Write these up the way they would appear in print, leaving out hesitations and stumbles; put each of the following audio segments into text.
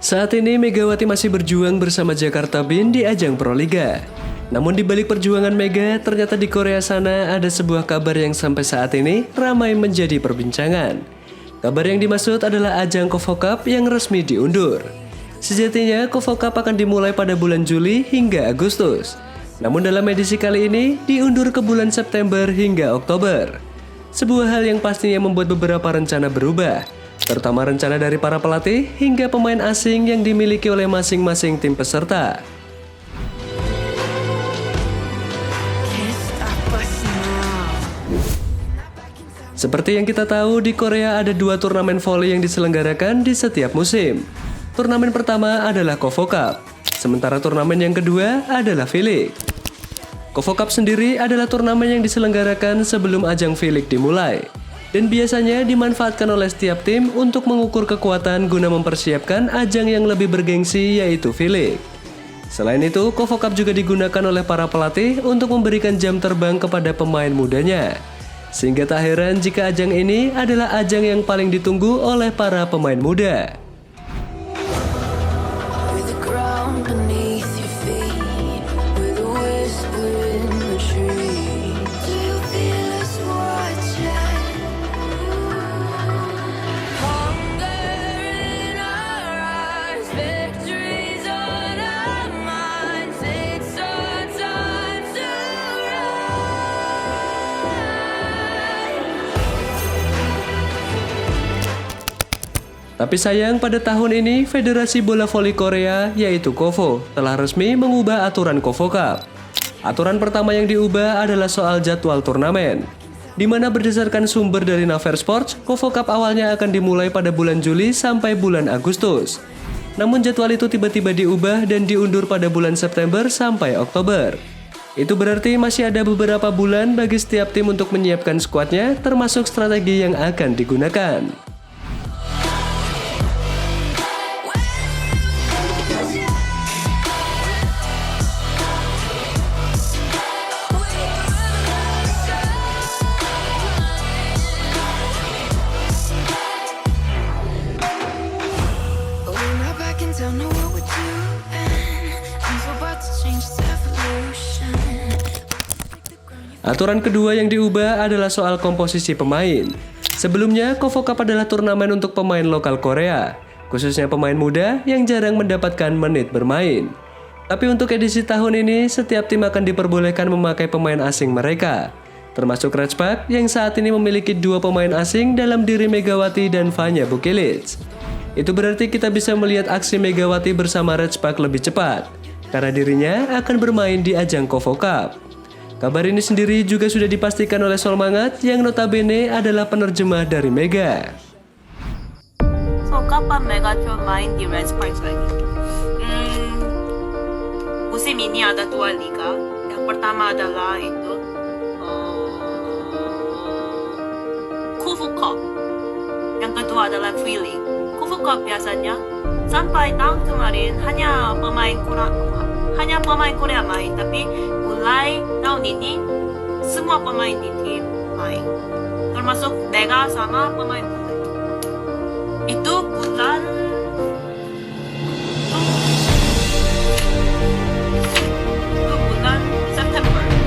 Saat ini Megawati masih berjuang bersama Jakarta Bin di ajang Proliga. Namun di balik perjuangan Mega, ternyata di Korea sana ada sebuah kabar yang sampai saat ini ramai menjadi perbincangan. Kabar yang dimaksud adalah ajang KOFO Cup yang resmi diundur. Sejatinya KOFO Cup akan dimulai pada bulan Juli hingga Agustus. Namun dalam edisi kali ini diundur ke bulan September hingga Oktober. Sebuah hal yang pastinya membuat beberapa rencana berubah, terutama rencana dari para pelatih hingga pemain asing yang dimiliki oleh masing-masing tim peserta. Seperti yang kita tahu, di Korea ada 2 turnamen voli yang diselenggarakan di setiap musim. Turnamen pertama adalah KOFO Cup, sementara turnamen yang kedua adalah V-League. KOFO Cup sendiri adalah turnamen yang diselenggarakan sebelum ajang V-League dimulai, dan biasanya dimanfaatkan oleh setiap tim untuk mengukur kekuatan guna mempersiapkan ajang yang lebih bergengsi, yaitu V-League. Selain itu, KOFO Cup juga digunakan oleh para pelatih untuk memberikan jam terbang kepada pemain mudanya. Sehingga tak heran jika ajang ini adalah ajang yang paling ditunggu oleh para pemain muda. Tapi sayang, pada tahun ini Federasi Bola Voli Korea yaitu KOFO telah resmi mengubah aturan KOFO Cup. Aturan pertama yang diubah adalah soal jadwal turnamen, di mana berdasarkan sumber dari Naver Sports, KOFO Cup awalnya akan dimulai pada bulan Juli sampai bulan Agustus. Namun jadwal itu tiba-tiba diubah dan diundur pada bulan September sampai Oktober. Itu berarti masih ada beberapa bulan bagi setiap tim untuk menyiapkan skuadnya, termasuk strategi yang akan digunakan. Aturan kedua yang diubah adalah soal komposisi pemain. Sebelumnya, KOFO Cup adalah turnamen untuk pemain lokal Korea, khususnya pemain muda yang jarang mendapatkan menit bermain. Tapi untuk edisi tahun ini, setiap tim akan diperbolehkan memakai pemain asing mereka, termasuk Rejpak yang saat ini memiliki 2 pemain asing dalam diri Megawati dan Vanya Bukilic. Itu berarti kita bisa melihat aksi Megawati bersama Rejpak lebih cepat, karena dirinya akan bermain di ajang KOFO Cup. Kabar ini sendiri juga sudah dipastikan oleh Solmangat yang notabene adalah penerjemah dari Mega. So, kapan Mega coba main di Red Sparks lagi? Musim ini ada 2 liga. Yang pertama adalah itu KOFO Cup. Yang kedua adalah V-League. KOFO Cup biasanya sampai tahun kemarin hanya pemain Korea main, tapi mulai tahun ini semua pemain di tim main, termasuk Mega sama pemain muda. Itu bulan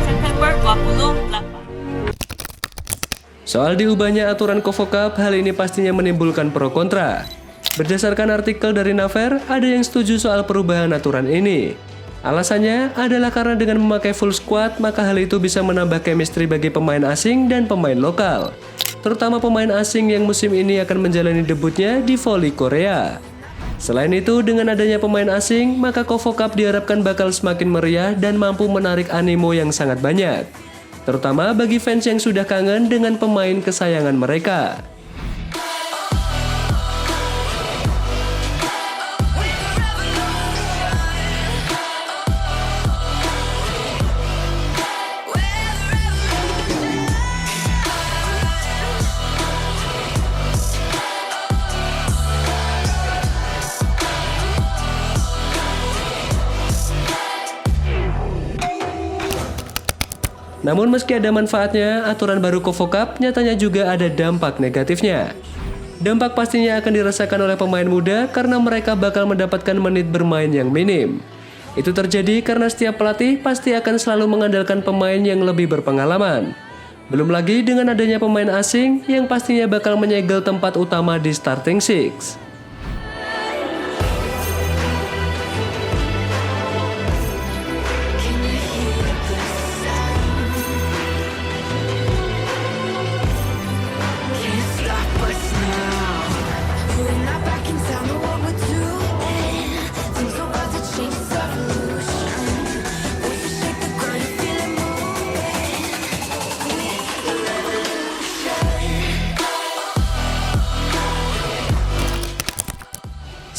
September 28. Soal diubahnya aturan KOFO Cup, hal ini pastinya menimbulkan pro kontra. Berdasarkan artikel dari Naver, ada yang setuju soal perubahan aturan ini. Alasannya adalah karena dengan memakai full squad, maka hal itu bisa menambah chemistry bagi pemain asing dan pemain lokal, terutama pemain asing yang musim ini akan menjalani debutnya di voli Korea. Selain itu, dengan adanya pemain asing, maka KOFO Cup diharapkan bakal semakin meriah dan mampu menarik animo yang sangat banyak, terutama bagi fans yang sudah kangen dengan pemain kesayangan mereka. Namun meski ada manfaatnya, aturan baru KOFO Cup nyatanya juga ada dampak negatifnya. Dampak pastinya akan dirasakan oleh pemain muda karena mereka bakal mendapatkan menit bermain yang minim. Itu terjadi karena setiap pelatih pasti akan selalu mengandalkan pemain yang lebih berpengalaman. Belum lagi dengan adanya pemain asing yang pastinya bakal menyegel tempat utama di starting six.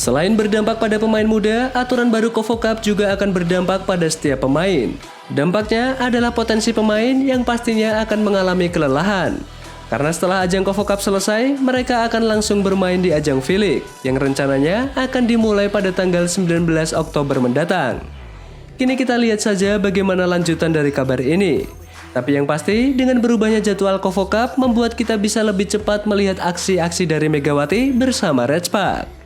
Selain berdampak pada pemain muda, aturan baru KOFO Cup juga akan berdampak pada setiap pemain. Dampaknya adalah potensi pemain yang pastinya akan mengalami kelelahan. Karena setelah ajang KOFO Cup selesai, mereka akan langsung bermain di ajang V-League yang rencananya akan dimulai pada tanggal 19 Oktober mendatang. Kini kita lihat saja bagaimana lanjutan dari kabar ini. Tapi yang pasti, dengan berubahnya jadwal KOFO Cup membuat kita bisa lebih cepat melihat aksi-aksi dari Megawati bersama Red Spark.